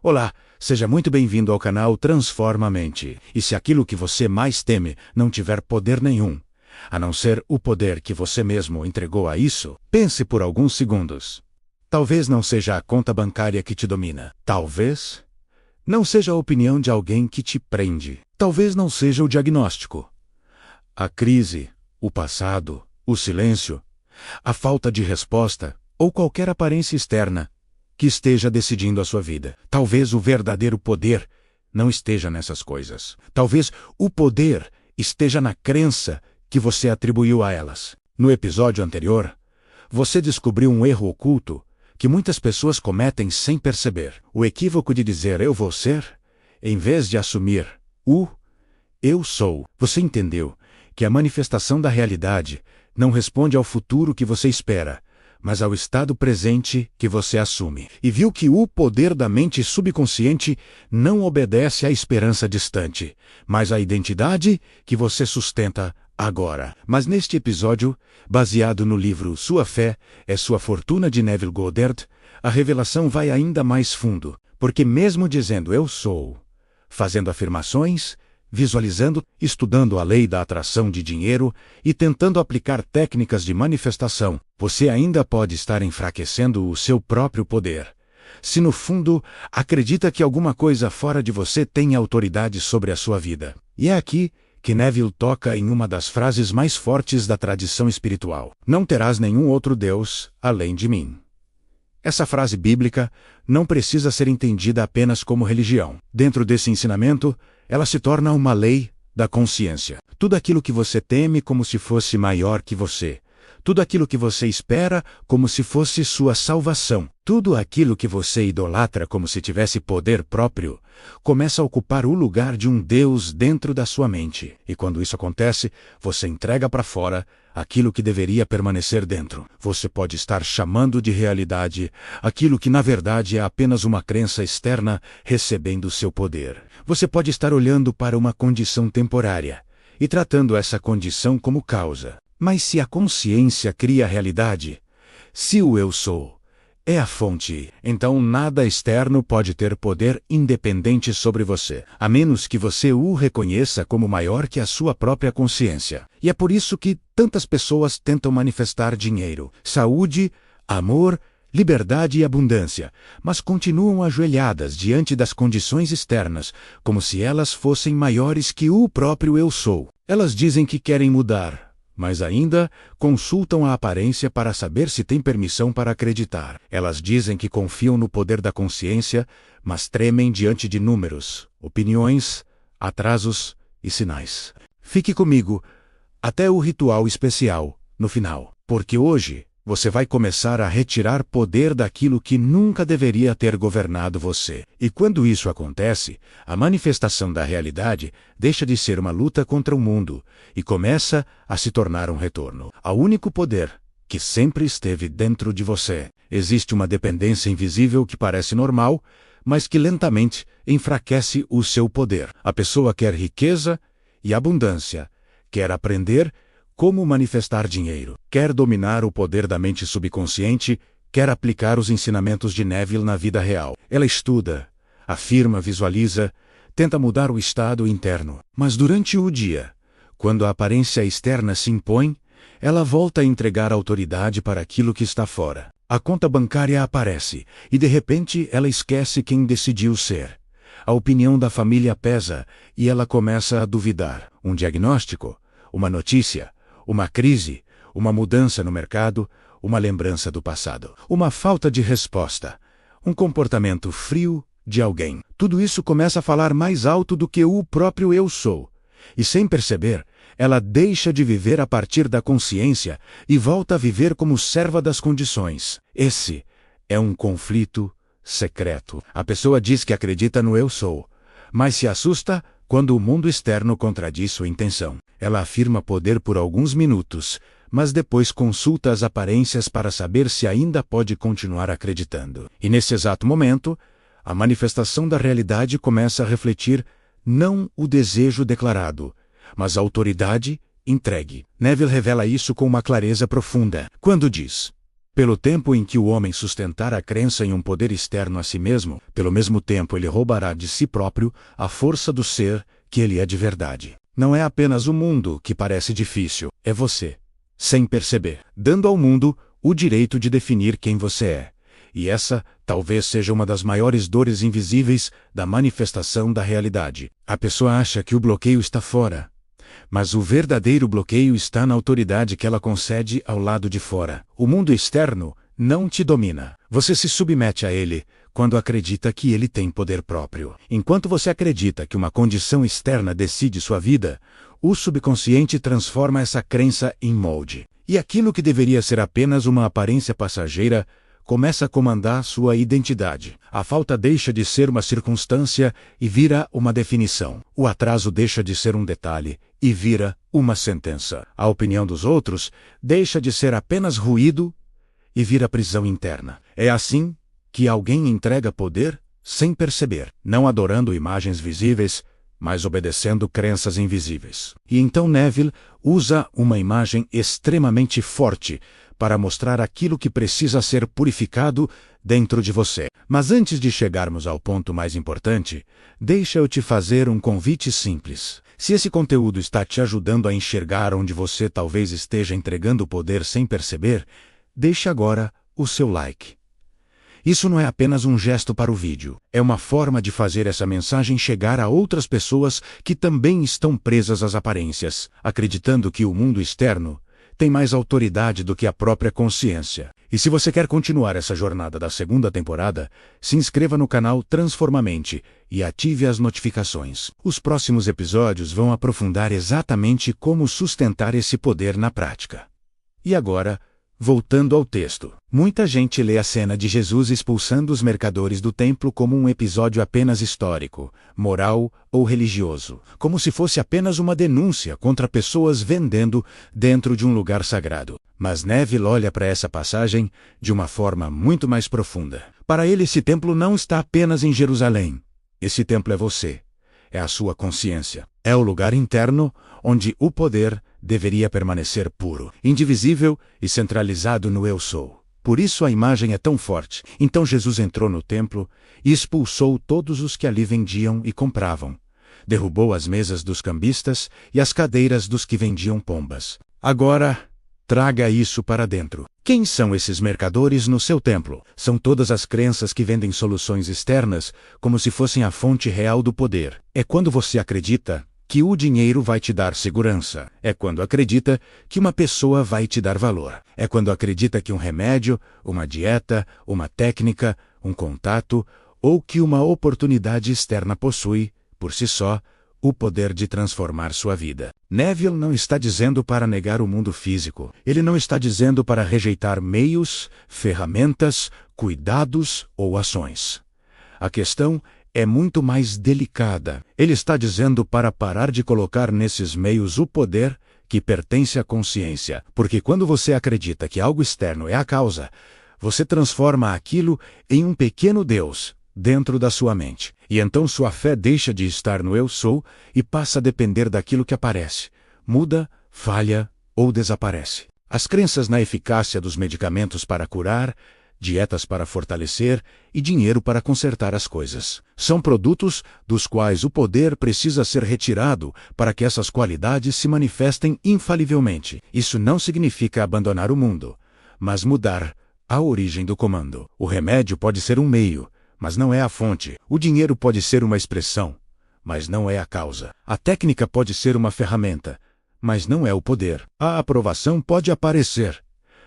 Olá, seja muito bem-vindo ao canal Transforma a Mente. E se aquilo que você mais teme não tiver poder nenhum, a não ser o poder que você mesmo entregou a isso, pense por alguns segundos. Talvez não seja a conta bancária que te domina. Talvez não seja a opinião de alguém que te prende. Talvez não seja o diagnóstico, a crise, o passado, o silêncio, a falta de resposta ou qualquer aparência externa que esteja decidindo a sua vida. Talvez o verdadeiro poder não esteja nessas coisas. Talvez o poder esteja na crença que você atribuiu a elas. No episódio anterior, você descobriu um erro oculto que muitas pessoas cometem sem perceber. O equívoco de dizer eu vou ser, em vez de assumir o eu sou. Você entendeu que a manifestação da realidade não responde ao futuro que você espera, mas ao estado presente que você assume. E viu que o poder da mente subconsciente não obedece à esperança distante, mas à identidade que você sustenta agora. Mas neste episódio, baseado no livro Sua Fé é Sua Fortuna de Neville Goddard, a revelação vai ainda mais fundo, porque mesmo dizendo eu sou, fazendo afirmações, visualizando, estudando a lei da atração de dinheiro e tentando aplicar técnicas de manifestação, você ainda pode estar enfraquecendo o seu próprio poder. Se no fundo acredita que alguma coisa fora de você tem autoridade sobre a sua vida. E é aqui que Neville toca em uma das frases mais fortes da tradição espiritual: não terás nenhum outro Deus além de mim. Essa frase bíblica não precisa ser entendida apenas como religião. Dentro desse ensinamento, ela se torna uma lei da consciência. Tudo aquilo que você teme como se fosse maior que você. Tudo aquilo que você espera como se fosse sua salvação. Tudo aquilo que você idolatra como se tivesse poder próprio, começa a ocupar o lugar de um Deus dentro da sua mente. E quando isso acontece, você entrega para fora aquilo que deveria permanecer dentro. Você pode estar chamando de realidade aquilo que na verdade é apenas uma crença externa recebendo seu poder. Você pode estar olhando para uma condição temporária e tratando essa condição como causa. Mas se a consciência cria a realidade, se o eu sou é a fonte, então nada externo pode ter poder independente sobre você, a menos que você o reconheça como maior que a sua própria consciência. E é por isso que tantas pessoas tentam manifestar dinheiro, saúde, amor, liberdade e abundância, mas continuam ajoelhadas diante das condições externas, como se elas fossem maiores que o próprio eu sou. Elas dizem que querem mudar, mas ainda consultam a aparência para saber se tem permissão para acreditar. Elas dizem que confiam no poder da consciência, mas tremem diante de números, opiniões, atrasos e sinais. Fique comigo até o ritual especial, no final, porque hoje você vai começar a retirar poder daquilo que nunca deveria ter governado você. E quando isso acontece, a manifestação da realidade deixa de ser uma luta contra o mundo e começa a se tornar um retorno ao único poder que sempre esteve dentro de você. Existe uma dependência invisível que parece normal, mas que lentamente enfraquece o seu poder. A pessoa quer riqueza e abundância, quer aprender como manifestar dinheiro, quer dominar o poder da mente subconsciente, quer aplicar os ensinamentos de Neville na vida real. Ela estuda, afirma, visualiza, tenta mudar o estado interno. Mas durante o dia, quando a aparência externa se impõe, ela volta a entregar autoridade para aquilo que está fora. A conta bancária aparece, e de repente ela esquece quem decidiu ser. A opinião da família pesa, e ela começa a duvidar. Um diagnóstico, uma notícia, uma crise, uma mudança no mercado, uma lembrança do passado, uma falta de resposta, um comportamento frio de alguém. Tudo isso começa a falar mais alto do que o próprio eu sou. E sem perceber, ela deixa de viver a partir da consciência e volta a viver como serva das condições. Esse é um conflito secreto. A pessoa diz que acredita no eu sou, mas se assusta quando o mundo externo contradiz sua intenção. Ela afirma poder por alguns minutos, mas depois consulta as aparências para saber se ainda pode continuar acreditando. E nesse exato momento, a manifestação da realidade começa a refletir não o desejo declarado, mas a autoridade entregue. Neville revela isso com uma clareza profunda, quando diz: Pelo tempo em que o homem sustentar a crença em um poder externo a si mesmo, pelo mesmo tempo ele roubará de si próprio a força do ser que ele é de verdade. Não é apenas o mundo que parece difícil, é você, sem perceber, dando ao mundo o direito de definir quem você é. E essa talvez seja uma das maiores dores invisíveis da manifestação da realidade. A pessoa acha que o bloqueio está fora, mas o verdadeiro bloqueio está na autoridade que ela concede ao lado de fora. O mundo externo não te domina. Você se submete a ele quando acredita que ele tem poder próprio. Enquanto você acredita que uma condição externa decide sua vida, o subconsciente transforma essa crença em molde. E aquilo que deveria ser apenas uma aparência passageira começa a comandar sua identidade. A falta deixa de ser uma circunstância e vira uma definição. O atraso deixa de ser um detalhe e vira uma sentença. A opinião dos outros deixa de ser apenas ruído e vira prisão interna. É assim que alguém entrega poder sem perceber, não adorando imagens visíveis, mas obedecendo crenças invisíveis. E então Neville usa uma imagem extremamente forte para mostrar aquilo que precisa ser purificado dentro de você. Mas antes de chegarmos ao ponto mais importante, deixa eu te fazer um convite simples. Se esse conteúdo está te ajudando a enxergar onde você talvez esteja entregando o poder sem perceber, deixe agora o seu like. Isso não é apenas um gesto para o vídeo, é uma forma de fazer essa mensagem chegar a outras pessoas que também estão presas às aparências, acreditando que o mundo externo tem mais autoridade do que a própria consciência. E se você quer continuar essa jornada da segunda temporada, se inscreva no canal Transformamente e ative as notificações. Os próximos episódios vão aprofundar exatamente como sustentar esse poder na prática. E agora, voltando ao texto. Muita gente lê a cena de Jesus expulsando os mercadores do templo como um episódio apenas histórico, moral ou religioso, como se fosse apenas uma denúncia contra pessoas vendendo dentro de um lugar sagrado. Mas Neville olha para essa passagem de uma forma muito mais profunda. Para ele, esse templo não está apenas em Jerusalém. Esse templo é você. É a sua consciência. É o lugar interno onde o poder deveria permanecer puro, indivisível e centralizado no Eu Sou. Por isso a imagem é tão forte. Então Jesus entrou no templo e expulsou todos os que ali vendiam e compravam. Derrubou as mesas dos cambistas e as cadeiras dos que vendiam pombas. Agora, traga isso para dentro. Quem são esses mercadores no seu templo? São todas as crenças que vendem soluções externas como se fossem a fonte real do poder. É quando você acredita que o dinheiro vai te dar segurança. É quando acredita que uma pessoa vai te dar valor. É quando acredita que um remédio, uma dieta, uma técnica, um contato ou que uma oportunidade externa possui, por si só, o poder de transformar sua vida. Neville não está dizendo para negar o mundo físico. Ele não está dizendo para rejeitar meios, ferramentas, cuidados ou ações. A questão é muito mais delicada. Ele está dizendo para parar de colocar nesses meios o poder que pertence à consciência. Porque quando você acredita que algo externo é a causa, você transforma aquilo em um pequeno Deus dentro da sua mente. E então sua fé deixa de estar no Eu Sou e passa a depender daquilo que aparece, muda, falha ou desaparece. As crenças na eficácia dos medicamentos para curar, dietas para fortalecer e dinheiro para consertar as coisas. São produtos dos quais o poder precisa ser retirado para que essas qualidades se manifestem infalivelmente. Isso não significa abandonar o mundo, mas mudar a origem do comando. O remédio pode ser um meio, mas não é a fonte. O dinheiro pode ser uma expressão, mas não é a causa. A técnica pode ser uma ferramenta, mas não é o poder. A aprovação pode aparecer,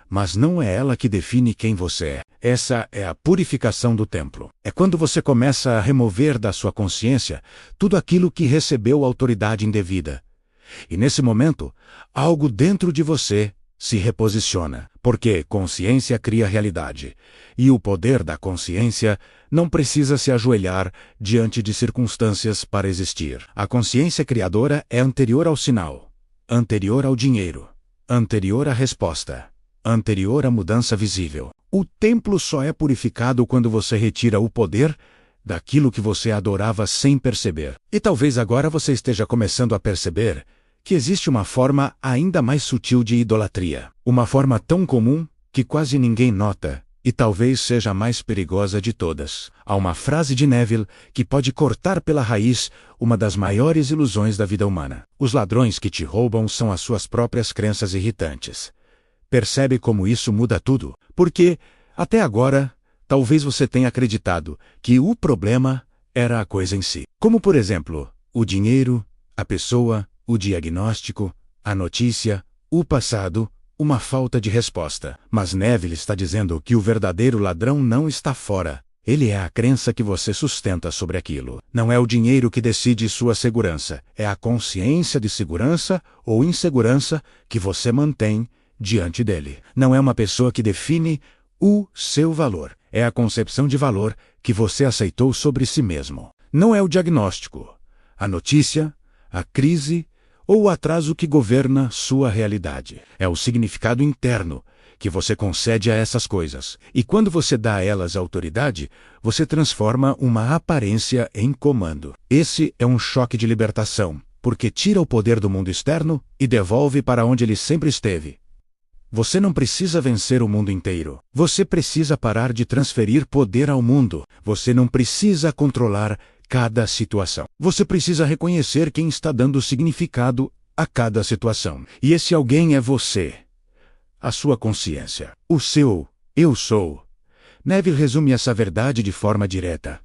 mas não é ela que define quem você é. Essa é a purificação do templo. É quando você começa a remover da sua consciência tudo aquilo que recebeu autoridade indevida. E nesse momento, algo dentro de você se reposiciona, porque consciência cria realidade, e o poder da consciência não precisa se ajoelhar diante de circunstâncias para existir. A consciência criadora é anterior ao sinal, anterior ao dinheiro, anterior à resposta, anterior à mudança visível. O templo só é purificado quando você retira o poder daquilo que você adorava sem perceber. E talvez agora você esteja começando a perceber que existe uma forma ainda mais sutil de idolatria. Uma forma tão comum que quase ninguém nota, e talvez seja a mais perigosa de todas. Há uma frase de Neville que pode cortar pela raiz uma das maiores ilusões da vida humana. Os ladrões que te roubam são as suas próprias crenças irritantes. Percebe como isso muda tudo? Porque, até agora, talvez você tenha acreditado que o problema era a coisa em si. Como, por exemplo, o dinheiro, a pessoa, o diagnóstico, a notícia, o passado, uma falta de resposta. Mas Neville está dizendo que o verdadeiro ladrão não está fora. Ele é a crença que você sustenta sobre aquilo. Não é o dinheiro que decide sua segurança. É a consciência de segurança ou insegurança que você mantém diante dele. Não é uma pessoa que define o seu valor. É a concepção de valor que você aceitou sobre si mesmo. Não é o diagnóstico, a notícia, a crise ou o atraso que governa sua realidade. É o significado interno que você concede a essas coisas. E quando você dá a elas autoridade, você transforma uma aparência em comando. Esse é um choque de libertação, porque tira o poder do mundo externo e devolve para onde ele sempre esteve. Você não precisa vencer o mundo inteiro. Você precisa parar de transferir poder ao mundo. Você não precisa controlar cada situação. Você precisa reconhecer quem está dando significado a cada situação. E esse alguém é você. A sua consciência. O seu eu sou. Neville resume essa verdade de forma direta.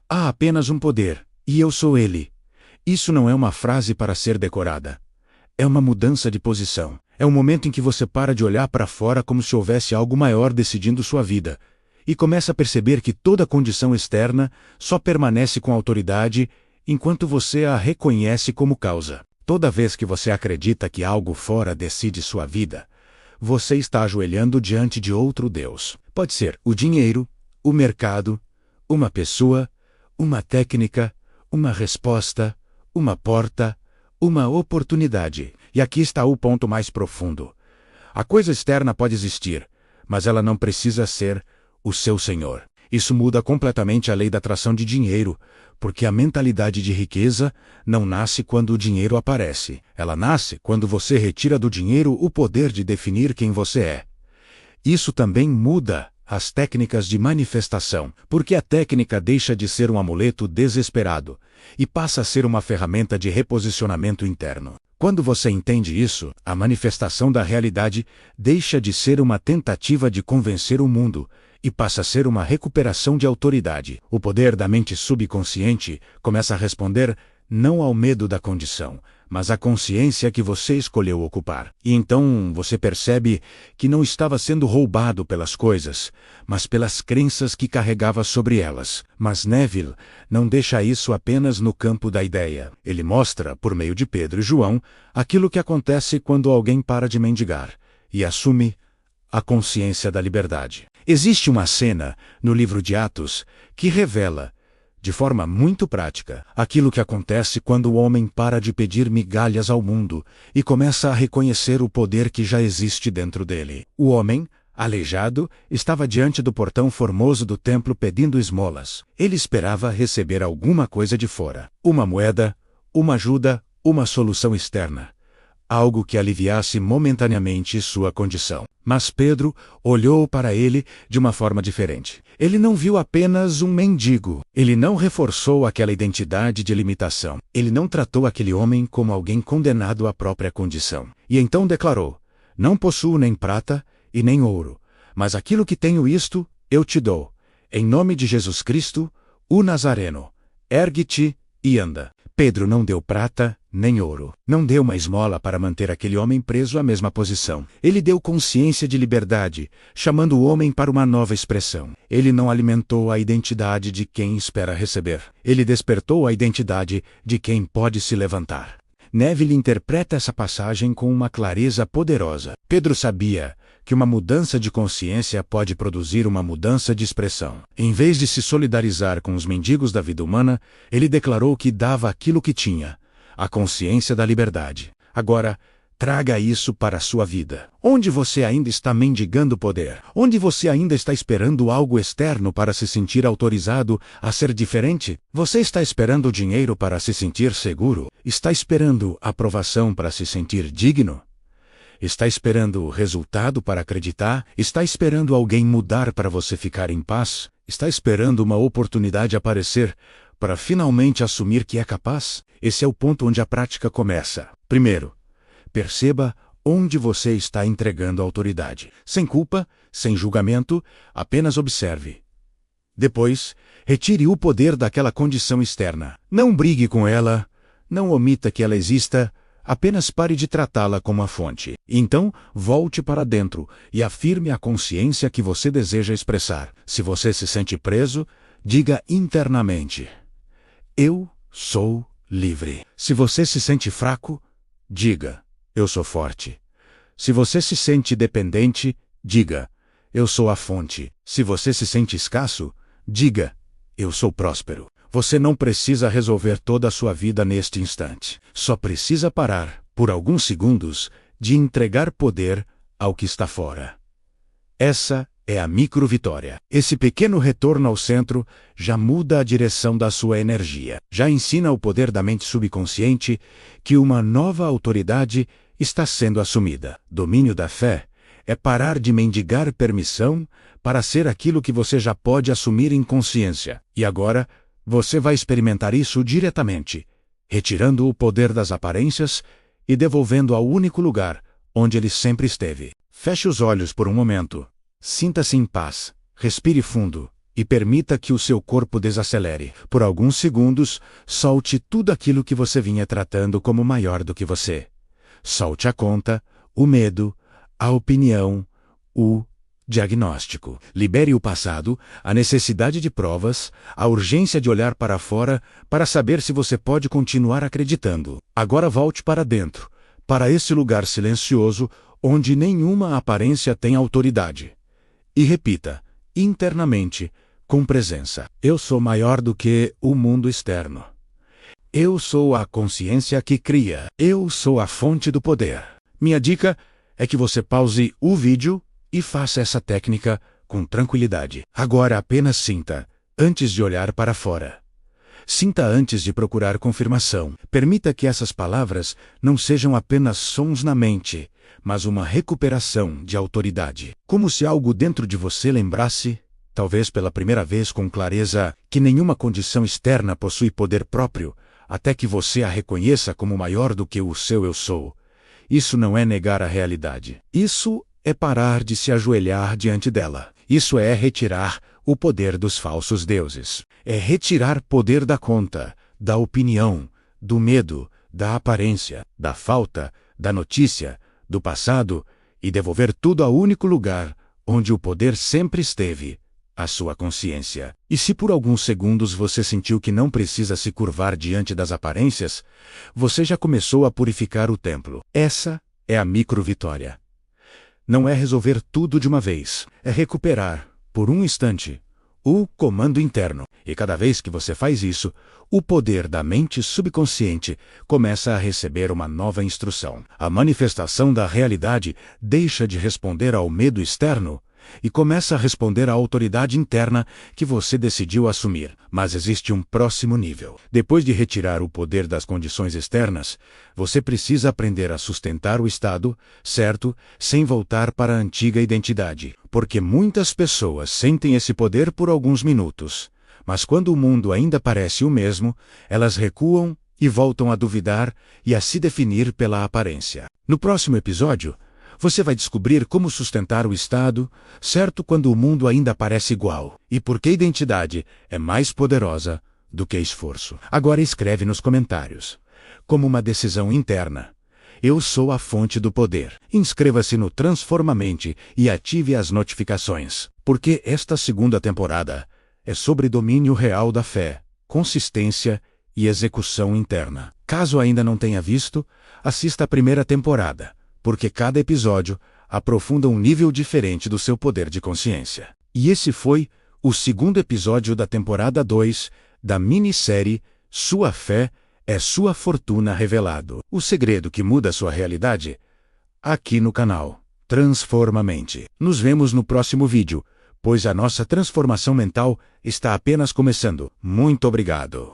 Há apenas um poder, e eu sou ele. Isso não é uma frase para ser decorada. É uma mudança de posição. É um momento em que você para de olhar para fora como se houvesse algo maior decidindo sua vida, e começa a perceber que toda condição externa só permanece com autoridade enquanto você a reconhece como causa. Toda vez que você acredita que algo fora decide sua vida, você está ajoelhando diante de outro Deus. Pode ser o dinheiro, o mercado, uma pessoa, uma técnica, uma resposta, uma porta, uma oportunidade. E aqui está o ponto mais profundo. A coisa externa pode existir, mas ela não precisa ser o seu senhor. Isso muda completamente a lei da atração de dinheiro, porque a mentalidade de riqueza não nasce quando o dinheiro aparece. Ela nasce quando você retira do dinheiro o poder de definir quem você é. Isso também muda as técnicas de manifestação, porque a técnica deixa de ser um amuleto desesperado e passa a ser uma ferramenta de reposicionamento interno. Quando você entende isso, a manifestação da realidade deixa de ser uma tentativa de convencer o mundo e passa a ser uma recuperação de autoridade. O poder da mente subconsciente começa a responder não ao medo da condição, mas à consciência que você escolheu ocupar. E então você percebe que não estava sendo roubado pelas coisas, mas pelas crenças que carregava sobre elas. Mas Neville não deixa isso apenas no campo da ideia. Ele mostra, por meio de Pedro e João, aquilo que acontece quando alguém para de mendigar e assume a consciência da liberdade. Existe uma cena no livro de Atos que revela, de forma muito prática, aquilo que acontece quando o homem para de pedir migalhas ao mundo e começa a reconhecer o poder que já existe dentro dele. O homem, aleijado, estava diante do portão formoso do templo pedindo esmolas. Ele esperava receber alguma coisa de fora. Uma moeda, uma ajuda, uma solução externa. Algo que aliviasse momentaneamente sua condição. Mas Pedro olhou para ele de uma forma diferente. Ele não viu apenas um mendigo. Ele não reforçou aquela identidade de limitação. Ele não tratou aquele homem como alguém condenado à própria condição. E então declarou: não possuo nem prata e nem ouro, mas aquilo que tenho isto, eu te dou. Em nome de Jesus Cristo, o Nazareno, ergue-te e anda. Pedro não deu prata nem ouro. Não deu uma esmola para manter aquele homem preso à mesma posição. Ele deu consciência de liberdade, chamando o homem para uma nova expressão. Ele não alimentou a identidade de quem espera receber. Ele despertou a identidade de quem pode se levantar. Neville interpreta essa passagem com uma clareza poderosa. Pedro sabia que uma mudança de consciência pode produzir uma mudança de expressão. Em vez de se solidarizar com os mendigos da vida humana, ele declarou que dava aquilo que tinha, a consciência da liberdade. Agora, traga isso para a sua vida. Onde você ainda está mendigando poder? Onde você ainda está esperando algo externo para se sentir autorizado a ser diferente? Você está esperando dinheiro para se sentir seguro? Está esperando aprovação para se sentir digno? Está esperando o resultado para acreditar? Está esperando alguém mudar para você ficar em paz? Está esperando uma oportunidade aparecer para finalmente assumir que é capaz? Esse é o ponto onde a prática começa. Primeiro, perceba onde você está entregando a autoridade. Sem culpa, sem julgamento, apenas observe. Depois, retire o poder daquela condição externa. Não brigue com ela, não omita que ela exista, apenas pare de tratá-la como a fonte. Então, volte para dentro e afirme a consciência que você deseja expressar. Se você se sente preso, diga internamente: eu sou livre. Se você se sente fraco, diga: eu sou forte. Se você se sente dependente, diga: eu sou a fonte. Se você se sente escasso, diga: eu sou próspero. Você não precisa resolver toda a sua vida neste instante. Só precisa parar, por alguns segundos, de entregar poder ao que está fora. Essa é a micro-vitória. Esse pequeno retorno ao centro já muda a direção da sua energia. Já ensina ao poder da mente subconsciente que uma nova autoridade está sendo assumida. Domínio da fé é parar de mendigar permissão para ser aquilo que você já pode assumir em consciência. E agora, você vai experimentar isso diretamente, retirando o poder das aparências e devolvendo ao único lugar onde ele sempre esteve. Feche os olhos por um momento. Sinta-se em paz, respire fundo e permita que o seu corpo desacelere. Por alguns segundos, solte tudo aquilo que você vinha tratando como maior do que você. Solte a conta, o medo, a opinião, o diagnóstico. Libere o passado, a necessidade de provas, a urgência de olhar para fora para saber se você pode continuar acreditando. Agora volte para dentro, para esse lugar silencioso onde nenhuma aparência tem autoridade. E repita, internamente, com presença: eu sou maior do que o mundo externo. Eu sou a consciência que cria. Eu sou a fonte do poder. Minha dica é que você pause o vídeo e faça essa técnica com tranquilidade. Agora apenas sinta, antes de olhar para fora. Sinta antes de procurar confirmação. Permita que essas palavras não sejam apenas sons na mente, mas uma recuperação de autoridade. Como se algo dentro de você lembrasse, talvez pela primeira vez com clareza, que nenhuma condição externa possui poder próprio, até que você a reconheça como maior do que o seu eu sou. Isso não é negar a realidade. Isso é parar de se ajoelhar diante dela. Isso é retirar o poder dos falsos deuses. É retirar poder da conta, da opinião, do medo, da aparência, da falta, da notícia, do passado e devolver tudo ao único lugar onde o poder sempre esteve, a sua consciência. E se por alguns segundos você sentiu que não precisa se curvar diante das aparências, você já começou a purificar o templo. Essa é a micro-vitória. Não é resolver tudo de uma vez, é recuperar, por um instante, o comando interno. E cada vez que você faz isso, o poder da mente subconsciente começa a receber uma nova instrução. A manifestação da realidade deixa de responder ao medo externo e começa a responder à autoridade interna que você decidiu assumir. Mas existe um próximo nível. Depois de retirar o poder das condições externas, você precisa aprender a sustentar o estado, certo, sem voltar para a antiga identidade. Porque muitas pessoas sentem esse poder por alguns minutos, mas quando o mundo ainda parece o mesmo, elas recuam e voltam a duvidar e a se definir pela aparência. No próximo episódio, você vai descobrir como sustentar o estado, certo, quando o mundo ainda parece igual, e por que identidade é mais poderosa do que esforço. Agora escreve nos comentários, como uma decisão interna: eu sou a fonte do poder. Inscreva-se no Transformamente e ative as notificações, porque esta segunda temporada é sobre domínio real da fé, consistência e execução interna. Caso ainda não tenha visto, assista a primeira temporada, porque cada episódio aprofunda um nível diferente do seu poder de consciência. E esse foi o segundo episódio da temporada 2 da minissérie Sua Fé é Sua Fortuna Revelado. O segredo que muda sua realidade, aqui no canal Transformamente. Nos vemos no próximo vídeo, pois a nossa transformação mental está apenas começando. Muito obrigado.